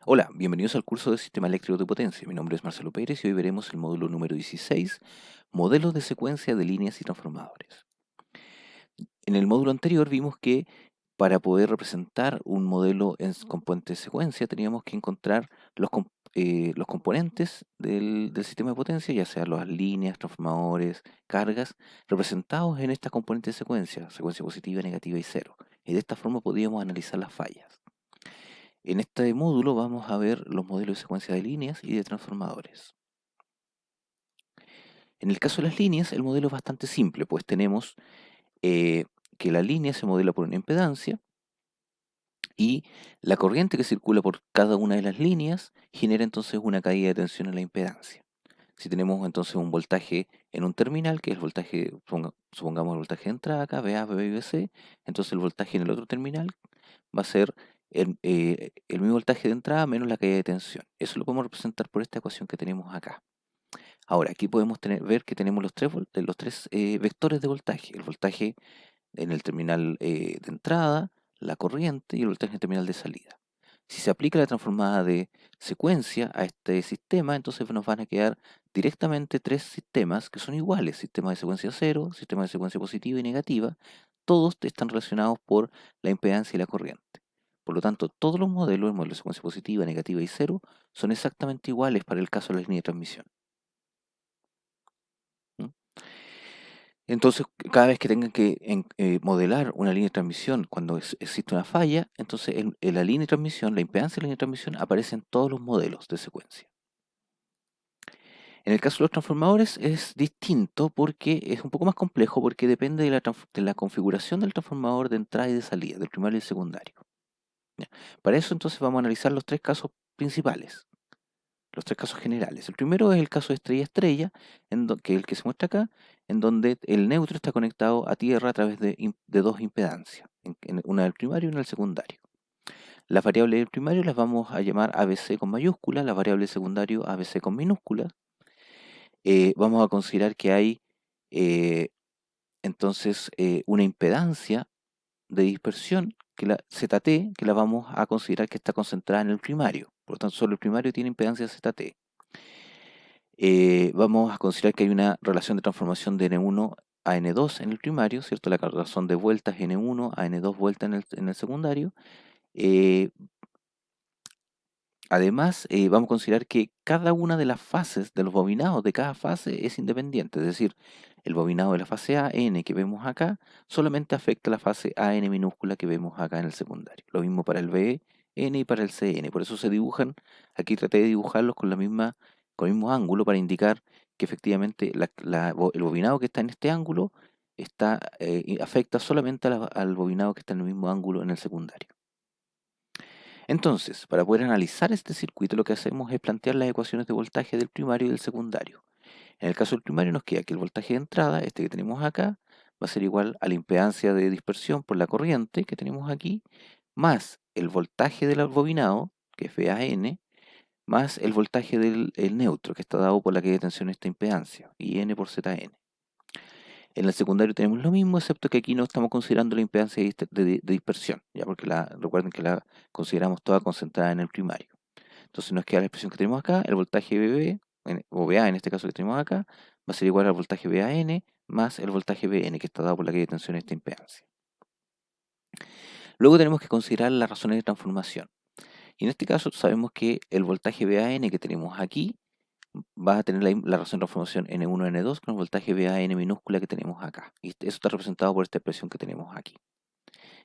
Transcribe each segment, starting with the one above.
Hola, bienvenidos al curso de Sistema Eléctrico de Potencia. Mi nombre es Marcelo Pérez y hoy veremos el módulo número 16, Modelos de secuencia de líneas y transformadores. En el módulo anterior vimos que para poder representar un modelo en componente de secuencia teníamos que encontrar los componentes del sistema de potencia, ya sean las líneas, transformadores, cargas, representados en esta componente de secuencia positiva, negativa y cero. Y de esta forma podíamos analizar las fallas. En este módulo vamos a ver los modelos de secuencia de líneas y de transformadores. En el caso de las líneas, el modelo es bastante simple, pues tenemos que la línea se modela por una impedancia y la corriente que circula por cada una de las líneas genera entonces una caída de tensión en la impedancia. Si tenemos entonces un voltaje en un terminal, que es el voltaje, supongamos el voltaje de entrada acá, VA, VB y VC, entonces el voltaje en el otro terminal va a ser el mismo voltaje de entrada menos la caída de tensión. Eso lo podemos representar por esta ecuación que tenemos acá. Ahora, aquí podemos ver que tenemos los tres vectores de voltaje. El voltaje en el terminal de entrada, la corriente y el voltaje en el terminal de salida. Si se aplica la transformada de secuencia a este sistema, entonces nos van a quedar directamente tres sistemas que son iguales. Sistema de secuencia cero, sistema de secuencia positiva y negativa. Todos están relacionados por la impedancia y la corriente. Por lo tanto, todos los modelos, el modelo de secuencia positiva, negativa y cero, son exactamente iguales para el caso de la línea de transmisión. ¿Mm? Entonces, cada vez que tengan que modelar una línea de transmisión cuando existe una falla, entonces en la línea de transmisión, la impedancia de la línea de transmisión aparece en todos los modelos de secuencia. En el caso de los transformadores es distinto porque es un poco más complejo porque depende de la configuración del transformador de entrada y de salida, del primario y del secundario. ¿Ya? Para eso entonces vamos a analizar los tres casos principales, los tres casos generales. El primero es el caso de estrella-estrella, que es el que se muestra acá, en donde el neutro está conectado a tierra a través de dos impedancias, una del primario y una del secundario. Las variables del primario las vamos a llamar ABC con mayúscula, las variables del secundario ABC con minúscula. Vamos a considerar que hay eh, entonces una impedancia de dispersión, que la ZT, que la vamos a considerar que está concentrada en el primario. Por lo tanto, solo el primario tiene impedancia ZT. Vamos a considerar que hay una relación de transformación de N1 a N2 en el primario, ¿cierto? La razón de vueltas N1 a N2 vueltas en el secundario. Eh, Además, vamos a considerar que cada una de las fases de los bobinados de cada fase es independiente, es decir, el bobinado de la fase A, N, que vemos acá, solamente afecta la fase AN minúscula que vemos acá en el secundario. Lo mismo para el B, N y para el CN. Por eso se dibujan, aquí traté de dibujarlos con con el mismo ángulo para indicar que efectivamente el bobinado que está en este ángulo afecta solamente al bobinado que está en el mismo ángulo en el secundario. Entonces, para poder analizar este circuito, lo que hacemos es plantear las ecuaciones de voltaje del primario y del secundario. En el caso del primario nos queda que el voltaje de entrada, este que tenemos acá, va a ser igual a la impedancia de dispersión por la corriente que tenemos aquí, más el voltaje del bobinado, que es VAN, más el voltaje del neutro, que está dado por la caída de tensión de esta impedancia, IN por ZN. En el secundario tenemos lo mismo, excepto que aquí no estamos considerando la impedancia de dispersión, ya porque recuerden que la consideramos toda concentrada en el primario. Entonces nos queda la expresión que tenemos acá, el voltaje VB, o VA en este caso que tenemos acá, va a ser igual al voltaje VAN más el voltaje VN, que está dado por la caída de tensión de esta impedancia. Luego tenemos que considerar las razones de transformación. Y en este caso sabemos que el voltaje VAN que tenemos aquí va a tener la razón de transformación N1, N2 con el voltaje VAN minúscula que tenemos acá. Y eso está representado por esta expresión que tenemos aquí.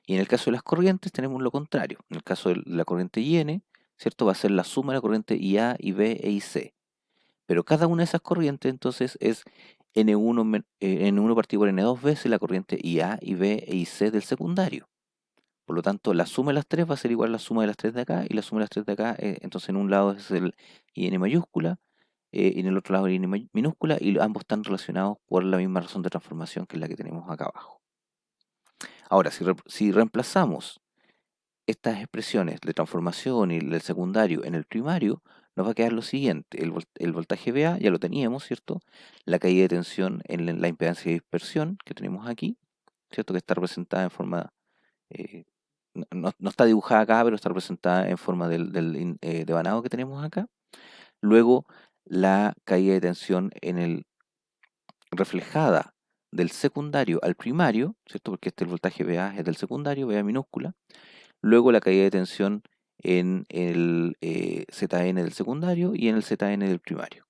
Y en el caso de las corrientes tenemos lo contrario. En el caso de la corriente IN, ¿cierto? Va a ser la suma de la corriente IA, IB e IC. Pero cada una de esas corrientes entonces es N1 partido por N2 veces la corriente IA, IB e IC del secundario. Por lo tanto, la suma de las tres va a ser igual a la suma de las tres de acá, y la suma de las tres de acá, entonces en un lado es el IN mayúscula, y en el otro lado el IN minúscula, y ambos están relacionados por la misma razón de transformación que es la que tenemos acá abajo. Ahora, si reemplazamos estas expresiones de transformación y el secundario en el primario, nos va a quedar lo siguiente: el voltaje VA ya lo teníamos, ¿cierto? La caída de tensión en la impedancia de dispersión que tenemos aquí, ¿cierto? Que está representada en forma eh, no está dibujada acá, pero está representada en forma del devanado que tenemos acá. Luego, la caída de tensión reflejada del secundario al primario, ¿cierto? Porque el voltaje VA es del secundario, VA minúscula. Luego la caída de tensión en el ZN del secundario y en el ZN del primario.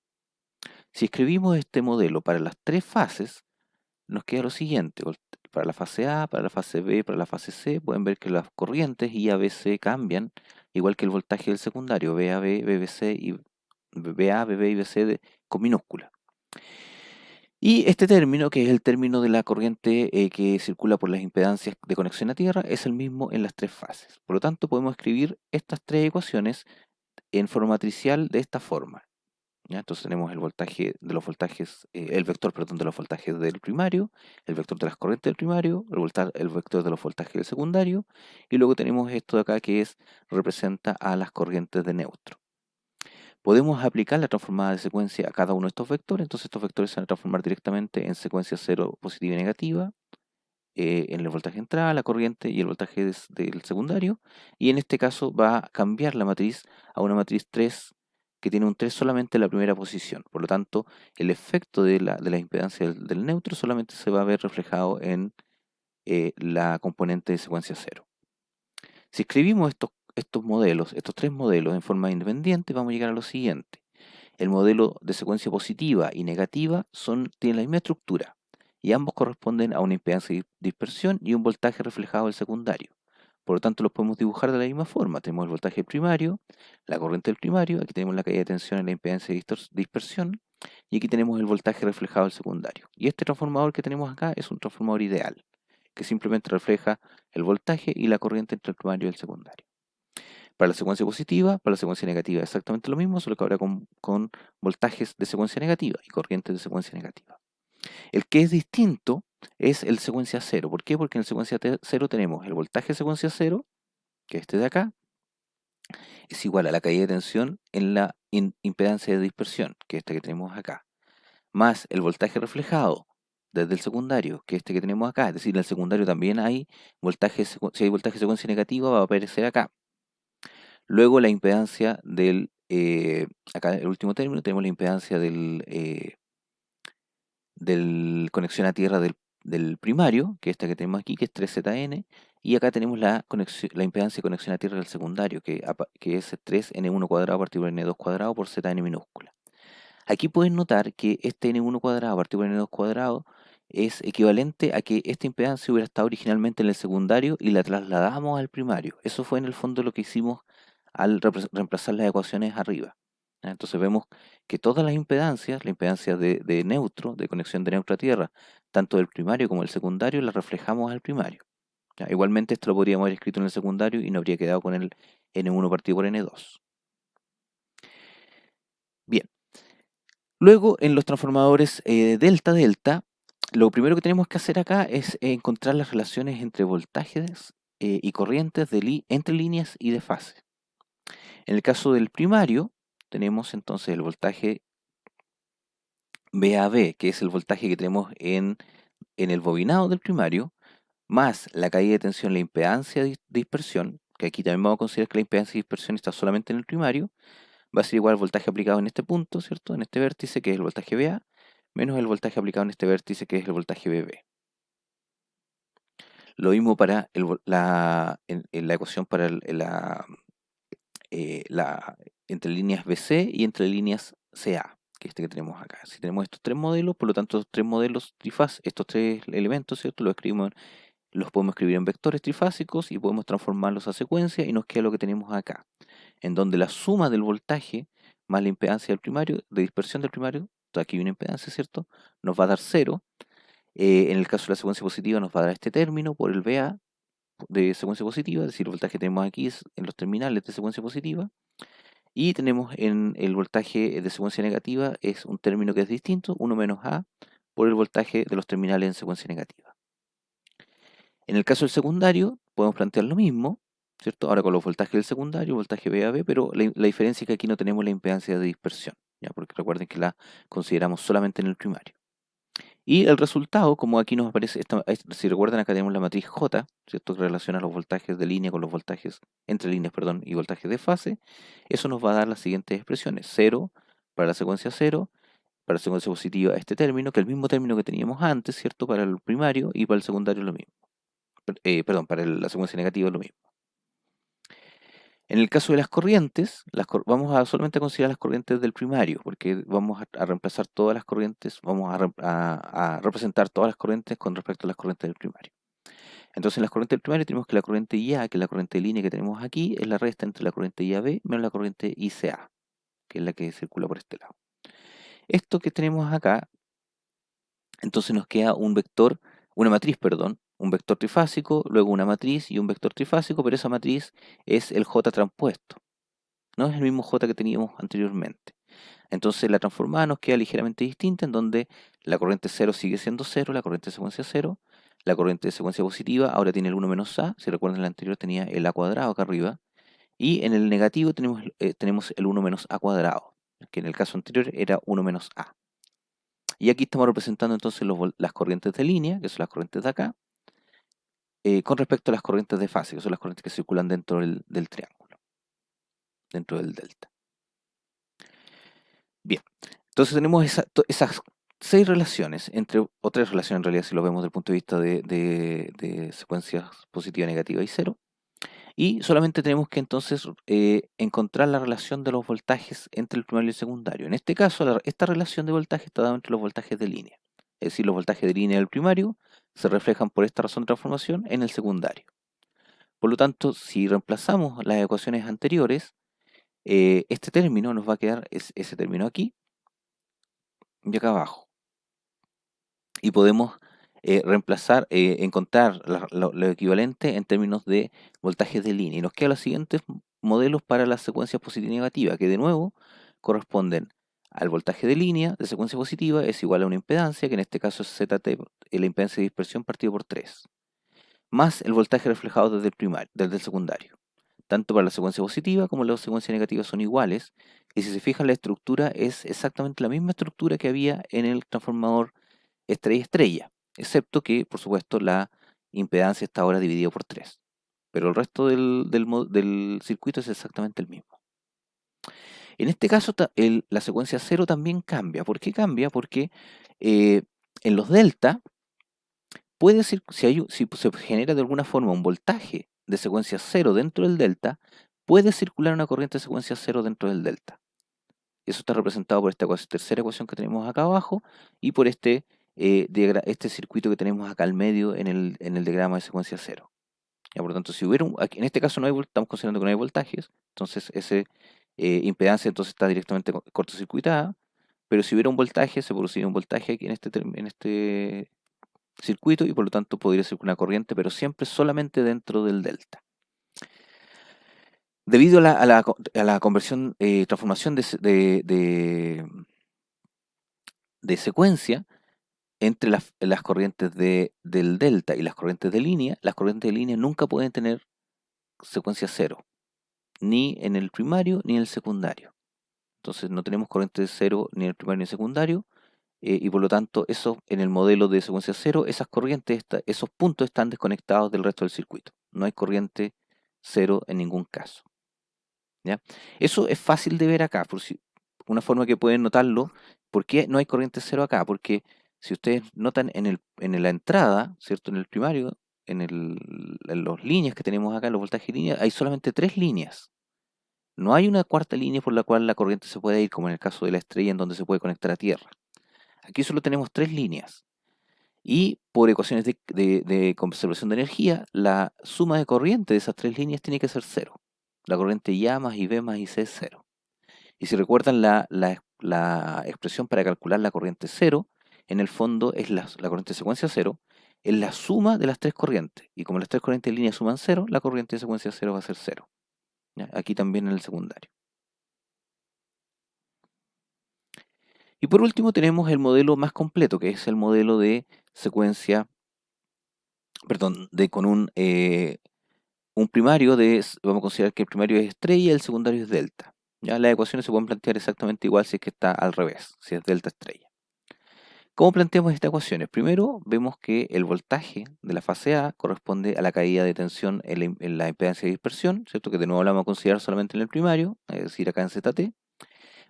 Si escribimos este modelo para las tres fases, nos queda lo siguiente. Para la fase A, para la fase B, para la fase C, pueden ver que las corrientes IABC cambian, igual que el voltaje del secundario, VAB, BBC y VA, BB y BC con minúscula. Y este término, que es el término de la corriente que circula por las impedancias de conexión a tierra, es el mismo en las tres fases. Por lo tanto, podemos escribir estas tres ecuaciones en forma matricial de esta forma. ¿Ya? Entonces tenemos el voltaje de los voltajes, el vector, perdón, de los voltajes del primario, el vector de las corrientes del primario, el vector de los voltajes del secundario, y luego tenemos esto de acá que representa a las corrientes de neutro. Podemos aplicar la transformada de secuencia a cada uno de estos vectores, entonces estos vectores se van a transformar directamente en secuencia 0 positiva y negativa, en el voltaje de entrada, la corriente y el voltaje del secundario, y en este caso va a cambiar la matriz a una matriz 3 que tiene un 3 solamente en la primera posición. Por lo tanto, el efecto de la impedancia del neutro solamente se va a ver reflejado en la componente de secuencia 0. Si escribimos estos modelos, estos tres modelos en forma independiente, vamos a llegar a lo siguiente. El modelo de secuencia positiva y negativa tienen la misma estructura y ambos corresponden a una impedancia de dispersión y un voltaje reflejado del secundario. Por lo tanto, los podemos dibujar de la misma forma. Tenemos el voltaje primario, la corriente del primario, aquí tenemos la caída de tensión en la impedancia de dispersión y aquí tenemos el voltaje reflejado del secundario. Y este transformador que tenemos acá es un transformador ideal, que simplemente refleja el voltaje y la corriente entre el primario y el secundario. Para la secuencia positiva, para la secuencia negativa, exactamente lo mismo, solo que ahora con voltajes de secuencia negativa y corrientes de secuencia negativa. El que es distinto es el secuencia 0. ¿Por qué? Porque en el secuencia 0 tenemos el voltaje de secuencia 0, que es este de acá, es igual a la caída de tensión en la impedancia de dispersión, que es esta que tenemos acá, más el voltaje reflejado desde el secundario, que es este que tenemos acá. Es decir, en el secundario también hay voltaje, si hay voltaje de secuencia negativa, va a aparecer acá. Luego la impedancia acá el último término, tenemos la impedancia del conexión a tierra del primario, que es esta que tenemos aquí, que es 3ZN, y acá tenemos la impedancia de conexión a tierra del secundario, que es 3N1 cuadrado partido por N2 cuadrado por ZN minúscula. Aquí pueden notar que este N1 cuadrado partido por N2 cuadrado es equivalente a que esta impedancia hubiera estado originalmente en el secundario y la trasladamos al primario. Eso fue en el fondo lo que hicimos al reemplazar las ecuaciones arriba. Entonces vemos que todas las impedancias, la impedancia de neutro, de conexión de neutro a tierra, tanto del primario como del secundario, las reflejamos al primario. Igualmente esto lo podríamos haber escrito en el secundario y no habría quedado con el N1 partido por N2. Bien. Luego, en los transformadores delta-delta, lo primero que tenemos que hacer acá es encontrar las relaciones entre voltajes y corrientes entre líneas y de fase. En el caso del primario, tenemos entonces el voltaje VAB, que es el voltaje que tenemos en el bobinado del primario, más la caída de tensión, la impedancia de dispersión, que aquí también vamos a considerar que la impedancia de dispersión está solamente en el primario, va a ser igual al voltaje aplicado en este punto, ¿cierto? En este vértice, que es el voltaje VA, menos el voltaje aplicado en este vértice, que es el voltaje BB. Lo mismo para en la ecuación para entre líneas BC y entre líneas CA, que es este que tenemos acá. Si tenemos estos tres modelos, por lo tanto, estos tres modelos estos tres elementos, ¿cierto? Los podemos escribir en vectores trifásicos y podemos transformarlos a secuencia y nos queda lo que tenemos acá, en donde la suma del voltaje más la impedancia del primario, de dispersión del primario, aquí hay una impedancia, ¿cierto? Nos va a dar 0. En el caso de la secuencia positiva nos va a dar este término por el VA de secuencia positiva, es decir, el voltaje que tenemos aquí es en los terminales de secuencia positiva. Y tenemos en el voltaje de secuencia negativa, es un término que es distinto, 1 menos A, por el voltaje de los terminales en secuencia negativa. En el caso del secundario, podemos plantear lo mismo, ¿cierto? Ahora con los voltajes del secundario, voltaje VAB, pero la diferencia es que aquí no tenemos la impedancia de dispersión, ¿ya? Porque recuerden que la consideramos solamente en el primario. Y el resultado, como aquí nos aparece, si recuerdan acá tenemos la matriz J, ¿cierto? Que relaciona los voltajes de línea con los voltajes, entre líneas, perdón, y voltajes de fase. Eso nos va a dar las siguientes expresiones. 0 para la secuencia 0, para la secuencia positiva este término, que es el mismo término que teníamos antes, ¿cierto? Para el primario y para el secundario lo mismo. Perdón, para la secuencia negativa lo mismo. En el caso de las corrientes, vamos a solamente considerar las corrientes del primario, porque vamos a reemplazar todas las corrientes, vamos a representar todas las corrientes con respecto a las corrientes del primario. Entonces, en las corrientes del primario tenemos que la corriente IA, que es la corriente de línea que tenemos aquí, es la resta entre la corriente IAB menos la corriente ICA, que es la que circula por este lado. Esto que tenemos acá, entonces nos queda una matriz, perdón, un vector trifásico, luego una matriz y un vector trifásico, pero esa matriz es el J transpuesto. No es el mismo J que teníamos anteriormente. Entonces la transformada nos queda ligeramente distinta, en donde la corriente 0 sigue siendo 0, la corriente de secuencia 0, la corriente de secuencia positiva ahora tiene el 1 menos A, si recuerdan en la anterior tenía el A cuadrado acá arriba, y en el negativo tenemos el 1 menos A cuadrado, que en el caso anterior era 1 menos A. Y aquí estamos representando entonces las corrientes de línea, que son las corrientes de acá, con respecto a las corrientes de fase, que son las corrientes que circulan dentro del triángulo, dentro del delta. Bien, entonces tenemos esas 6 relaciones, o 3 relaciones en realidad si lo vemos desde el punto de vista de secuencias positiva, negativa y cero. Y solamente tenemos que entonces encontrar la relación de los voltajes entre el primario y el secundario. En este caso, esta relación de voltaje está dada entre los voltajes de línea. Es decir, los voltajes de línea del primario se reflejan por esta razón de transformación en el secundario. Por lo tanto, si reemplazamos las ecuaciones anteriores, este término nos va a quedar ese término aquí y acá abajo. Y podemos encontrar lo equivalente en términos de voltajes de línea. Y nos quedan los siguientes modelos para las secuencias positiva y negativa, que de nuevo corresponden al voltaje de línea de secuencia positiva, es igual a una impedancia, que en este caso es ZT, la impedancia de dispersión partido por 3, más el voltaje reflejado desde el secundario. Tanto para la secuencia positiva como la secuencia negativa son iguales, y si se fijan la estructura es exactamente la misma estructura que había en el transformador estrella, excepto que, por supuesto, la impedancia está ahora dividida por 3. Pero el resto del circuito es exactamente el mismo. En este caso, la secuencia 0 también cambia. ¿Por qué cambia? Porque en los delta, puede ser, si se genera de alguna forma un voltaje de secuencia 0 dentro del delta, puede circular una corriente de secuencia 0 dentro del delta. Eso está representado por esta tercera ecuación que tenemos acá abajo y por este circuito que tenemos acá al medio en el diagrama de secuencia 0. Ya, por lo tanto, si hubiera en este caso estamos considerando que no hay voltajes, entonces esa impedancia entonces está directamente cortocircuitada, pero si hubiera un voltaje, se produciría un voltaje aquí en este circuito y por lo tanto podría ser una corriente, pero siempre solamente dentro del delta. Debido a la conversión, transformación de secuencia entre las corrientes del delta y las corrientes de línea, las corrientes de línea nunca pueden tener secuencia 0, ni en el primario ni en el secundario. Entonces no tenemos corriente 0 ni en el primario ni en el secundario, y por lo tanto eso en el modelo de secuencia 0, esas corrientes, esos puntos están desconectados del resto del circuito. No hay corriente 0 en ningún caso. ¿Ya? Eso es fácil de ver acá, una forma que pueden notarlo. ¿Por qué no hay corriente 0 acá? Porque si ustedes notan en la entrada, ¿cierto? En el primario, en las líneas que tenemos acá, los voltajes de línea, hay solamente 3 líneas. No hay una cuarta línea por la cual la corriente se puede ir, como en el caso de la estrella, en donde se puede conectar a tierra. Aquí solo tenemos 3 líneas. Y por ecuaciones de conservación de energía, la suma de corriente de esas 3 líneas tiene que ser 0. La corriente I A más IB más IC es 0. Y si recuerdan la expresión para calcular la corriente 0, en el fondo es la corriente de secuencia 0, es la suma de las 3 corrientes. Y como las 3 corrientes de línea suman 0, la corriente de secuencia 0 va a ser 0. ¿Ya? Aquí también en el secundario. Y por último tenemos el modelo más completo, que es el modelo de secuencia, perdón, con un primario vamos a considerar que el primario es estrella y el secundario es delta. ¿Ya? Las ecuaciones se pueden plantear exactamente igual si es que está al revés, si es delta estrella. ¿Cómo planteamos estas ecuaciones? Primero, vemos que el voltaje de la fase A corresponde a la caída de tensión en la impedancia de dispersión, ¿cierto? Que de nuevo la vamos a considerar solamente en el primario, es decir, acá en ZT,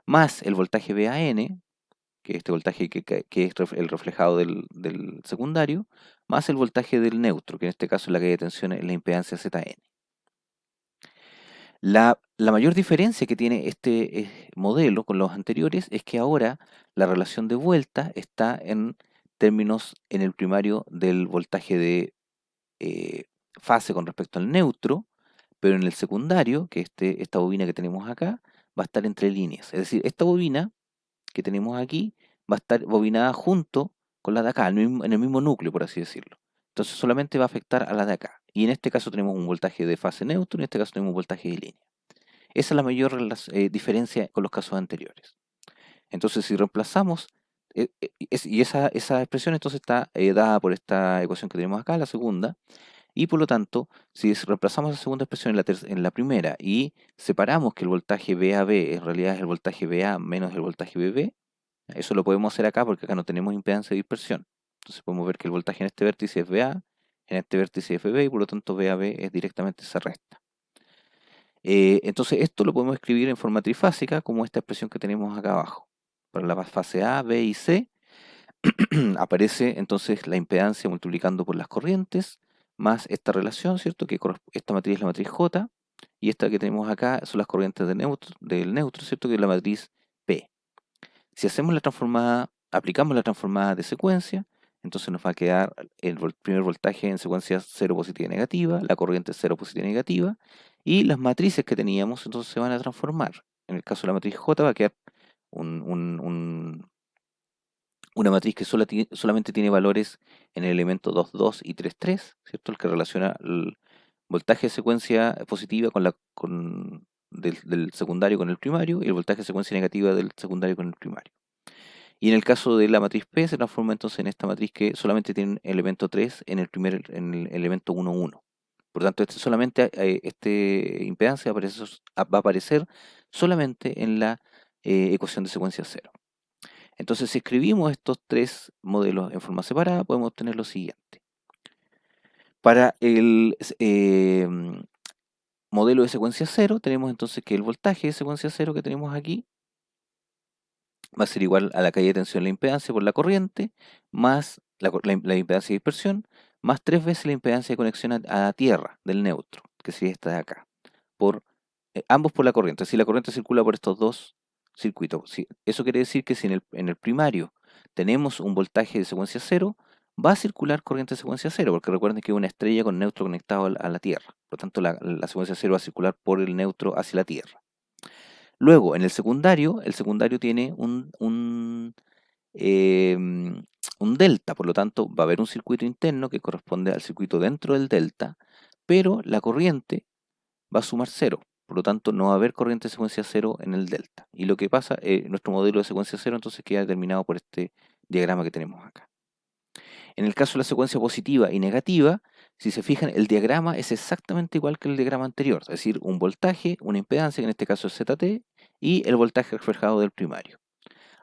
más el voltaje BAN, que es este voltaje que es el reflejado del secundario, más el voltaje del neutro, que en este caso es la caída de tensión en la impedancia ZN. La mayor diferencia que tiene este modelo con los anteriores es que ahora la relación de vuelta está en términos en el primario del voltaje de fase con respecto al neutro, pero en el secundario, que esta bobina que tenemos acá, va a estar entre líneas. Es decir, esta bobina que tenemos aquí va a estar bobinada junto con la de acá, en el mismo núcleo, por así decirlo. Entonces solamente va a afectar a la de acá. Y en este caso tenemos un voltaje de fase neutro, en este caso tenemos un voltaje de línea. Esa es la mayor diferencia con los casos anteriores. Entonces, si reemplazamos, y esa expresión entonces está dada por esta ecuación que tenemos acá, la segunda, y por lo tanto, si reemplazamos la segunda expresión en la primera y separamos que el voltaje VAB en realidad es el voltaje VA menos el voltaje VB, eso lo podemos hacer acá porque acá no tenemos impedancia de dispersión. Entonces podemos ver que el voltaje en este vértice es VA, en este vértice es VB y por lo tanto VAB es directamente esa recta. Entonces esto lo podemos escribir en forma trifásica como esta expresión que tenemos acá abajo. Para la fase A, B y C aparece entonces la impedancia multiplicando por las corrientes más esta relación, ¿cierto? Que esta matriz es la matriz J y esta que tenemos acá son las corrientes del neutro, ¿cierto? Que es la matriz P. Si hacemos la transformada, aplicamos la transformada de secuencia, entonces nos va a quedar el primer voltaje en secuencia 0 positiva y negativa, la corriente 0 positiva y negativa, y las matrices que teníamos entonces se van a transformar. En el caso de la matriz J va a quedar una matriz que solamente tiene valores en el elemento 2, 2 y 3, 3, ¿cierto? El que relaciona el voltaje de secuencia positiva del secundario con el primario y el voltaje de secuencia negativa del secundario con el primario. Y en el caso de la matriz P se transforma entonces en esta matriz que solamente tiene un elemento 3 en el elemento 1, 1. Por lo tanto, este impedancia va a aparecer solamente en la ecuación de secuencia 0. Entonces, si escribimos estos tres modelos en forma separada, podemos obtener lo siguiente. Para el modelo de secuencia 0, tenemos entonces que el voltaje de secuencia 0 que tenemos aquí va a ser igual a la caída de tensión de la impedancia por la corriente, más la impedancia de dispersión, más 3 veces la impedancia de conexión a tierra del neutro, que sería esta de acá, ambos por la corriente. Si la corriente circula por estos dos circuitos, eso quiere decir que si en el primario tenemos un voltaje de secuencia 0, va a circular corriente de secuencia 0, porque recuerden que es una estrella con neutro conectado a la Tierra. Por lo tanto, la secuencia 0 va a circular por el neutro hacia la Tierra. Luego, en el secundario tiene un delta, por lo tanto va a haber un circuito interno que corresponde al circuito dentro del delta, pero la corriente va a sumar 0, por lo tanto no va a haber corriente de secuencia 0 en el delta. Y lo que pasa, nuestro modelo de secuencia 0 entonces queda determinado por este diagrama que tenemos acá. En el caso de la secuencia positiva y negativa, si se fijan, el diagrama es exactamente igual que el diagrama anterior, es decir, un voltaje, una impedancia, que en este caso es ZT, y el voltaje reflejado del primario.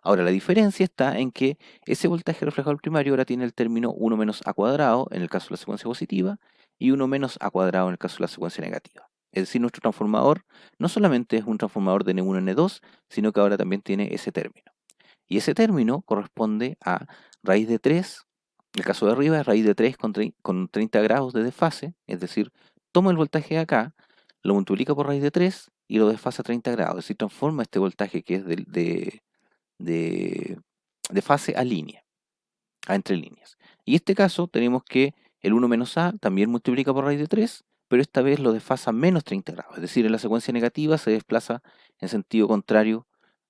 Ahora, la diferencia está en que ese voltaje reflejado del primario ahora tiene el término 1 menos a cuadrado en el caso de la secuencia positiva y 1 menos a cuadrado en el caso de la secuencia negativa. Es decir, nuestro transformador no solamente es un transformador de N1 N2, sino que ahora también tiene ese término. Y ese término corresponde a raíz de 3, en el caso de arriba es raíz de 3 con 30 grados de desfase, es decir, tomo el voltaje de acá, lo multiplica por raíz de 3 y lo desfasa a 30 grados, es decir, transforma este voltaje que es de fase a línea, a entre líneas. Y en este caso tenemos que el 1 menos a también multiplica por raíz de 3, pero esta vez lo desfasa menos 30 grados, es decir, en la secuencia negativa se desplaza en sentido contrario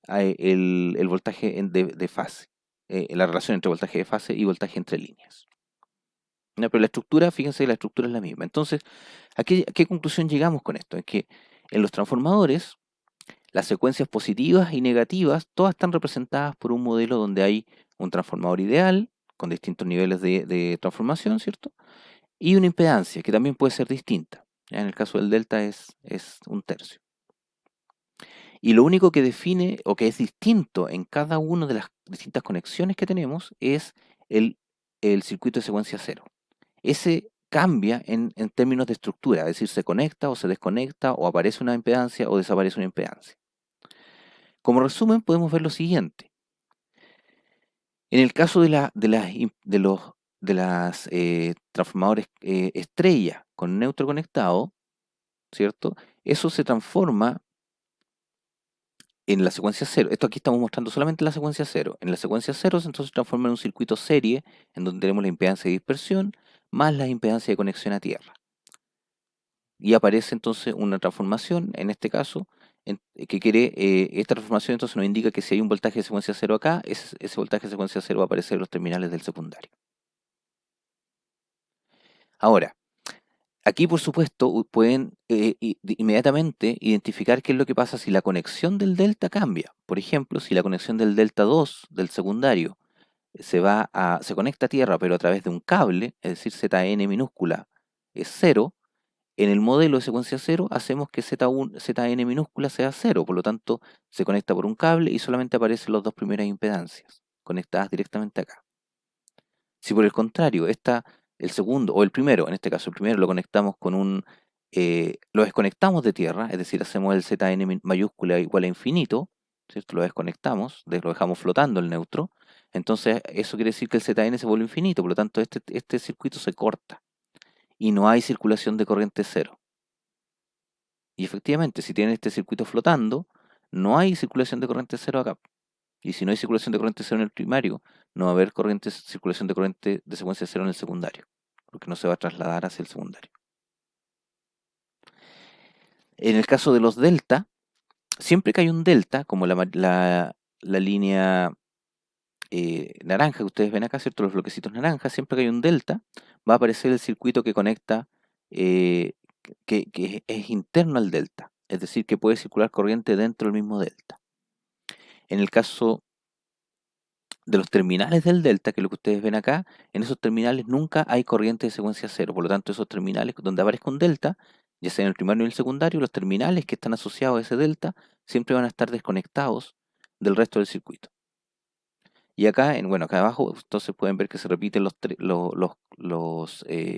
el voltaje de fase, la relación entre voltaje de fase y voltaje entre líneas. No, pero la estructura, fíjense, la estructura es la misma. Entonces, ¿a qué conclusión llegamos con esto? Es que en los transformadores, las secuencias positivas y negativas, todas están representadas por un modelo donde hay un transformador ideal, con distintos niveles de transformación, ¿cierto? Y una impedancia, que también puede ser distinta. En el caso del delta es un tercio. Y lo único que define o que es distinto en cada una de las distintas conexiones que tenemos es el, el circuito de secuencia cero. Ese cambia en términos de estructura, es decir, se conecta o se desconecta o aparece una impedancia o desaparece una impedancia. Como resumen podemos ver lo siguiente. En el caso de las transformadores estrella con neutro conectado, ¿cierto? Eso se transforma en la secuencia cero. Esto aquí estamos mostrando solamente la secuencia cero. En la secuencia cero entonces se transforma en un circuito serie en donde tenemos la impedancia de dispersión más la impedancia de conexión a tierra. Y aparece entonces una transformación, en este caso, que quiere, esta transformación entonces nos indica que si hay un voltaje de secuencia cero acá, ese voltaje de secuencia cero va a aparecer en los terminales del secundario. Ahora, aquí por supuesto pueden inmediatamente identificar qué es lo que pasa si la conexión del delta cambia. Por ejemplo, si la conexión del delta 2 del secundario se conecta a tierra pero a través de un cable, es decir, ZN minúscula es 0, en el modelo de secuencia 0 hacemos que ZN minúscula sea 0, por lo tanto se conecta por un cable y solamente aparecen las dos primeras impedancias conectadas directamente acá. Si por el contrario, el segundo o el primero, en este caso el primero lo conectamos lo desconectamos de tierra, es decir, hacemos el ZN mayúscula igual a infinito, ¿cierto? Lo desconectamos, lo dejamos flotando el neutro, entonces eso quiere decir que el ZN se vuelve infinito, por lo tanto este circuito se corta y no hay circulación de corriente cero. Y efectivamente, si tienen este circuito flotando, no hay circulación de corriente cero acá. Y si no hay circulación de corriente cero en el primario, no va a haber circulación de corriente de secuencia cero en el secundario, porque no se va a trasladar hacia el secundario. En el caso de los delta, siempre que hay un delta, como la línea naranja que ustedes ven acá, ¿cierto? Los bloquecitos naranjas, siempre que hay un delta, va a aparecer el circuito que conecta, eh, que es interno al delta, es decir, que puede circular corriente dentro del mismo delta. En el caso de los terminales del delta, que es lo que ustedes ven acá, en esos terminales nunca hay corriente de secuencia cero, por lo tanto esos terminales donde aparezca un delta, ya sea en el primario o en el secundario, los terminales que están asociados a ese delta siempre van a estar desconectados del resto del circuito. Y acá, acá abajo, entonces pueden ver que se repiten los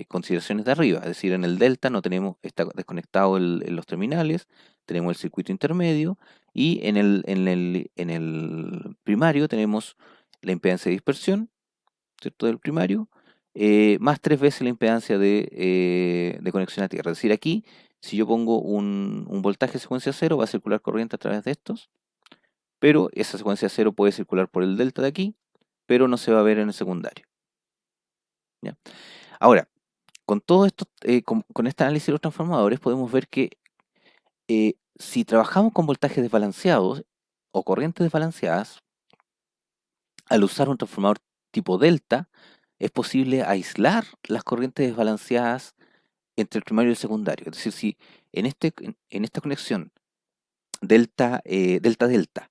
consideraciones de arriba, es decir, en el delta no tenemos, está desconectado los terminales, tenemos el circuito intermedio, y en el primario tenemos la impedancia de dispersión, ¿cierto? Del primario, más 3 veces la impedancia de conexión a tierra. Es decir, aquí, si yo pongo un voltaje de secuencia cero, va a circular corriente a través de estos, pero esa secuencia cero puede circular por el delta de aquí, pero no se va a ver en el secundario. ¿Ya? Ahora, con todo esto, con este análisis de los transformadores, podemos ver que si trabajamos con voltajes desbalanceados o corrientes desbalanceadas, al usar un transformador tipo delta, es posible aislar las corrientes desbalanceadas entre el primario y el secundario. Es decir, si en esta conexión delta-delta,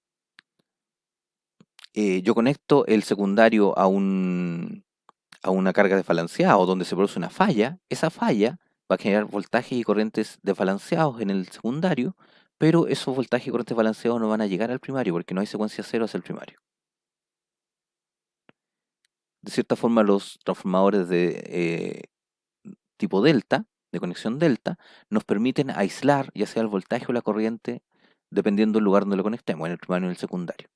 yo conecto el secundario a una carga desbalanceada o donde se produce una falla, esa falla va a generar voltajes y corrientes desbalanceados en el secundario, pero esos voltajes y corrientes balanceados no van a llegar al primario porque no hay secuencia cero hacia el primario. De cierta forma, los transformadores de tipo delta, de conexión delta, nos permiten aislar ya sea el voltaje o la corriente dependiendo del lugar donde lo conectemos, en el primario o en el secundario.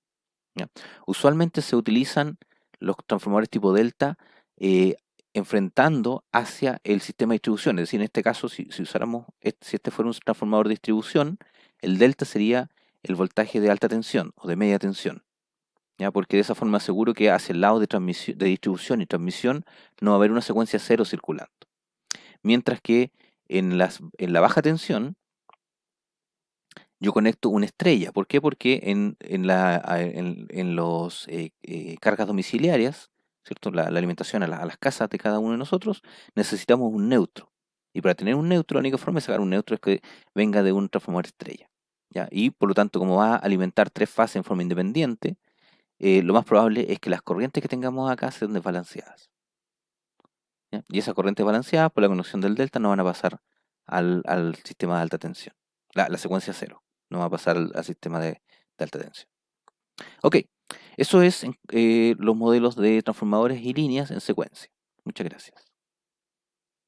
¿Ya? Usualmente se utilizan los transformadores tipo delta eh, enfrentando hacia el sistema de distribución. Es decir, en este caso, si usáramos, si este fuera un transformador de distribución, el delta sería el voltaje de alta tensión o de media tensión. ¿Ya? Porque de esa forma aseguro que hacia el lado de distribución y transmisión no va a haber una secuencia cero circulando. Mientras que en la baja tensión yo conecto una estrella. ¿Por qué? Porque en los cargas domiciliarias, ¿cierto? La alimentación a las casas de cada uno de nosotros, necesitamos un neutro. Y para tener un neutro, la única forma de sacar un neutro es que venga de un transformador estrella. ¿Ya? Y por lo tanto, como va a alimentar tres fases en forma independiente, lo más probable es que las corrientes que tengamos acá sean desbalanceadas. ¿Ya? Y esas corrientes balanceadas, por la conexión del delta, no van a pasar al sistema de alta tensión, la secuencia cero. no va a pasar al sistema de alta tensión. Ok, eso es los modelos de transformadores y líneas en secuencia. Muchas gracias.